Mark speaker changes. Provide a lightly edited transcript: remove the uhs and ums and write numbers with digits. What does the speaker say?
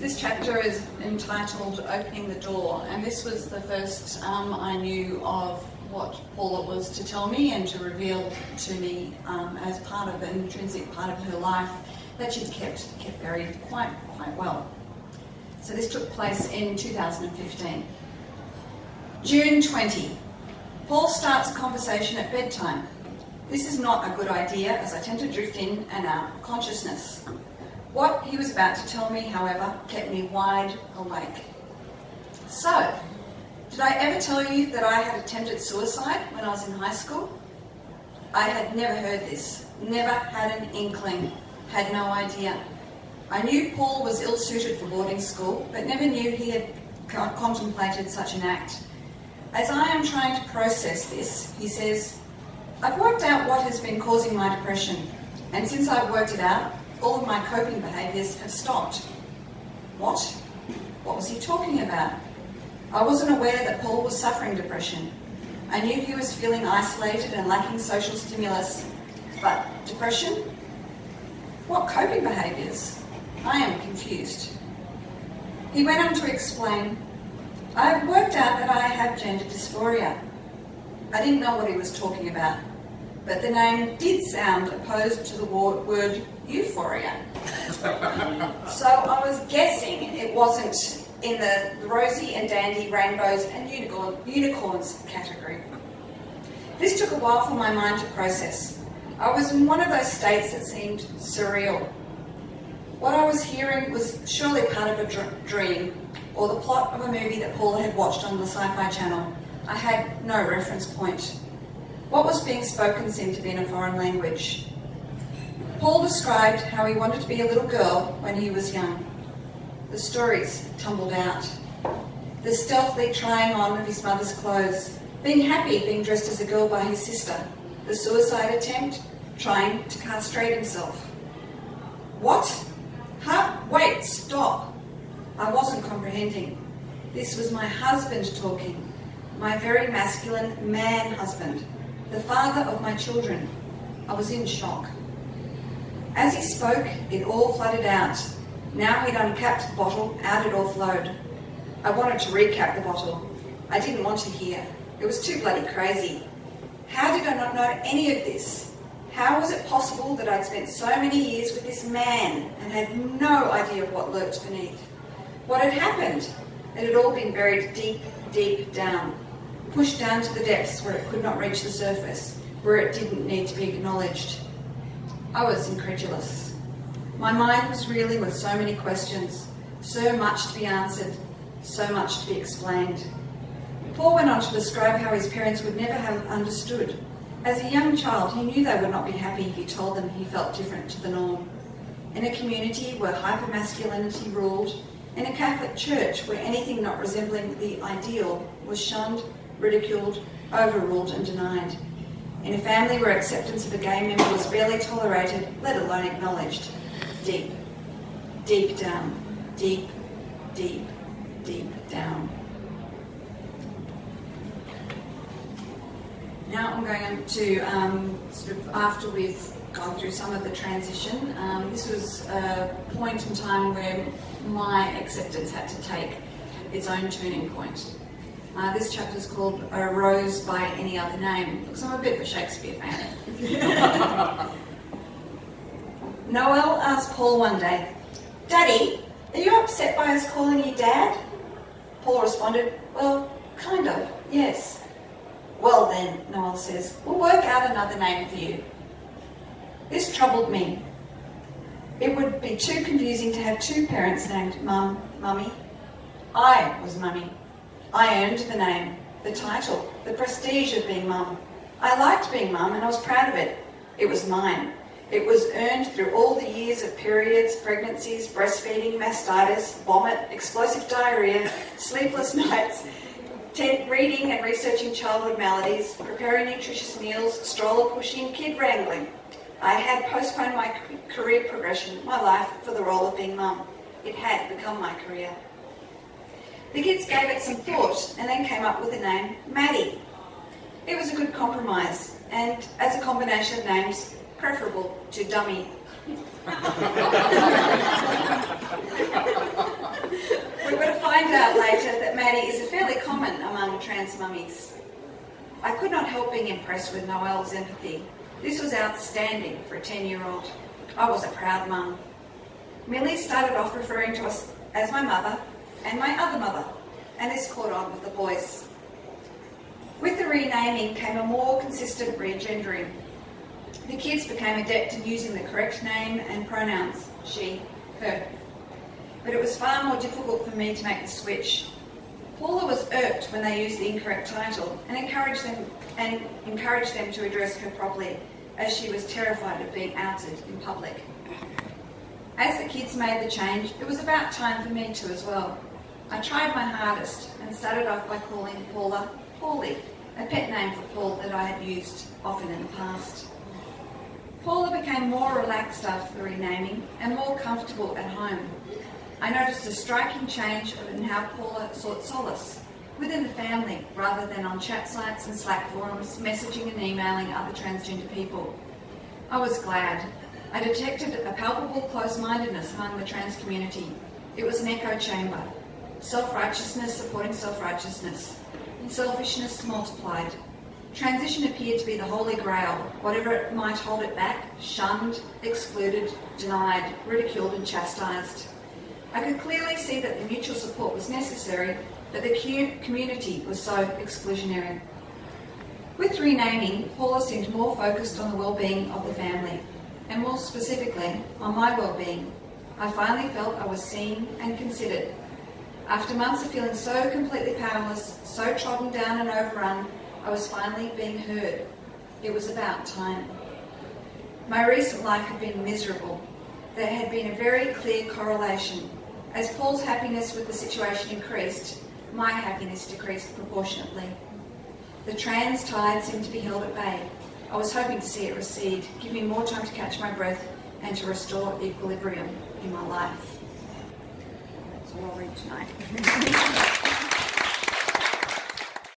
Speaker 1: This chapter is entitled Opening the Door, and this was the first I knew of what Paula was to tell me and to reveal to me as part of an intrinsic part of her life that she'd kept buried quite well. So this took place in 2015. June 20. Paul starts a conversation at bedtime. This is not a good idea, as I tend to drift in and out of consciousness. What he was about to tell me, however, kept me wide awake. So, did I ever tell you that I had attempted suicide when I was in high school? I had never heard this, never had an inkling, had no idea. I knew Paul was ill-suited for boarding school, but never knew he had contemplated such an act. As I am trying to process this, he says, I've worked out what has been causing my depression, and since I've worked it out, all of my coping behaviours have stopped. What? What was he talking about? I wasn't aware that Paul was suffering depression. I knew he was feeling isolated and lacking social stimulus, but depression? What coping behaviours? I am confused. He went on to explain, I've worked out that I have gender dysphoria. I didn't know what he was talking about, but the name did sound opposed to the word euphoria. So I was guessing it wasn't in the rosy and dandy rainbows and unicorns category. This took a while for my mind to process. I was in one of those states that seemed surreal. What I was hearing was surely part of a dream or the plot of a movie that Paula had watched on the Sci-Fi Channel. I had no reference point. What was being spoken seemed to be in a foreign language. Paul described how he wanted to be a little girl when he was young. The stories tumbled out. The stealthily trying on of his mother's clothes, being happy being dressed as a girl by his sister, the suicide attempt, trying to castrate himself. What? Huh? Wait, stop. I wasn't comprehending. This was my husband talking, my very masculine man husband, the father of my children. I was in shock. As he spoke, it all flooded out. Now he'd uncapped the bottle, out it all flowed. I wanted to recap the bottle. I didn't want to hear. It was too bloody crazy. How did I not know any of this? How was it possible that I'd spent so many years with this man and had no idea of what lurked beneath? What had happened? It had all been buried deep, deep down, pushed down to the depths where it could not reach the surface, where it didn't need to be acknowledged. I was incredulous. My mind was reeling with so many questions, so much to be answered, so much to be explained. Paul went on to describe how his parents would never have understood. As a young child, he knew they would not be happy if he told them he felt different to the norm. In a community where hypermasculinity ruled, in a Catholic church where anything not resembling the ideal was shunned, ridiculed, overruled and denied. In a family where acceptance of a gay member was barely tolerated, let alone acknowledged. Deep, deep down, deep, deep, deep down. Now I'm going to, after we've gone through some of the transition, this was a point in time where my acceptance had to take its own turning point. This chapter is called A Rose by Any Other Name, because I'm a bit of a Shakespeare fan. Noel asked Paul one day, Daddy, are you upset by us calling you Dad? Paul responded, well, kind of, yes. Well then, Noel says, we'll work out another name for you. This troubled me. It would be too confusing to have two parents named Mum, Mummy. I was Mummy. I earned the name, the title, the prestige of being Mum. I liked being Mum and I was proud of it. It was mine. It was earned through all the years of periods, pregnancies, breastfeeding, mastitis, vomit, explosive diarrhea, sleepless nights, reading and researching childhood maladies, preparing nutritious meals, stroller pushing, kid wrangling. I had postponed my career progression, my life, for the role of being Mum. It had become my career. The kids gave it some thought and then came up with the name Maddie. It was a good compromise, and as a combination of names, preferable to dummy. out later that Maddie is fairly common among trans mummies. I could not help being impressed with Noelle's empathy. This was outstanding for a 10-year-old. I was a proud mum. Millie started off referring to us as my mother and my other mother, and this caught on with the boys. With the renaming came a more consistent regendering. The kids became adept in using the correct name and pronouns, she, her. But it was far more difficult for me to make the switch. Paula was irked when they used the incorrect title and encouraged them to address her properly, as she was terrified of being outed in public. As the kids made the change, it was about time for me to as well. I tried my hardest and started off by calling Paula Paulie, a pet name for Paul that I had used often in the past. Paula became more relaxed after the renaming and more comfortable at home. I noticed a striking change in how Paula sought solace within the family rather than on chat sites and Slack forums, messaging and emailing other transgender people. I was glad. I detected a palpable close-mindedness among the trans community. It was an echo chamber. Self-righteousness supporting self-righteousness. Selfishness multiplied. Transition appeared to be the holy grail, whatever it might hold it back, shunned, excluded, denied, ridiculed and chastised. I could clearly see that the mutual support was necessary, but the community was so exclusionary. With renaming, Paula seemed more focused on the well-being of the family, and more specifically, on my well-being. I finally felt I was seen and considered. After months of feeling so completely powerless, so trodden down and overrun, I was finally being heard. It was about time. My recent life had been miserable. There had been a very clear correlation. As Paul's happiness with the situation increased, my happiness decreased proportionately. The trans tide seemed to be held at bay. I was hoping to see it recede, give me more time to catch my breath and to restore equilibrium in my life. That's all I'll read tonight.